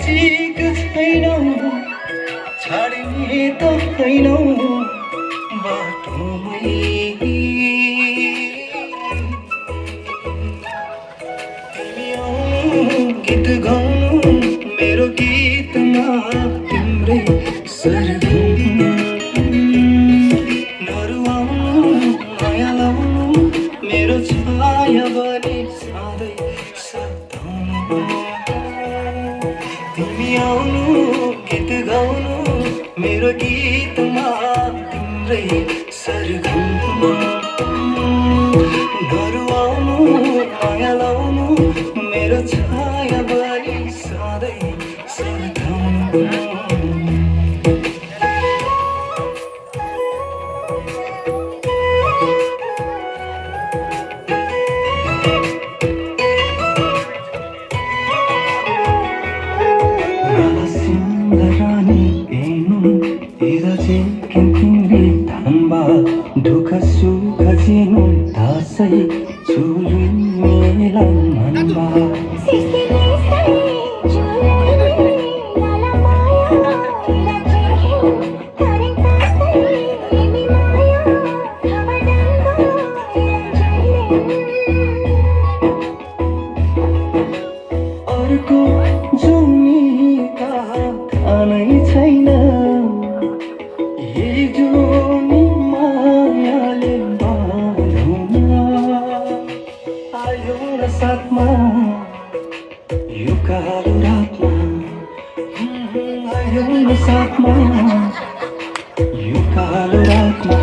नजिक छैनौ छाड्ने त छैनौ बाटोमै तिमी आउनु गीत गाउनु मेरो गीतमा तिम्रै सरगम नरुवाउनु माया लाउनु मेरो छाया बनी सधैँ सताउनु तिमी आउनु गीत गाउनु मेरो गीतमा तिम्रै सरगम नरुवाउनु माया लाउनु मेरो छाया बनी सधैँ सताउनु Raani enu iraje kintinri thamba dukha sukha jinu dasai chulu mela manba sisile sai chulu nala maya ilaje tarin tasai mi maya thamadanga ilaje arko jumi नै छैन हिजो नि मायाले बाँधौँ आयो र साथमा यो कालो रातमा आयो र साथमा यो कालो रातमा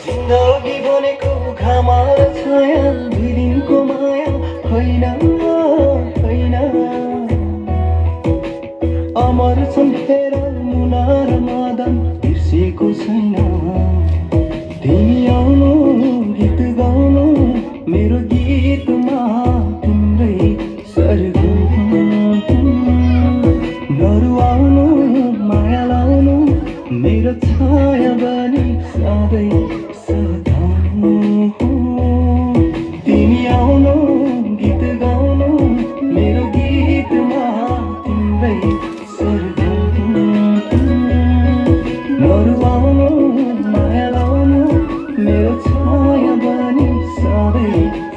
जिन्दगी बनेको घाम र छाया दुई दिनको माया होइन अमर छन् हेर मुना र मदन बिर्सेको छैन तिमी आउनु गीत गाउनु मेरो गीतमा तिम्रै सरगम नरुवाउनु माया लाउनु मेरो छाया बनी सधैँ सताउनु तिमी आउनु गीत गाउनु मेरो गीतमा तिम्रै नरुवाउनु माया लाउनु मेरो छाया बनी सधैँ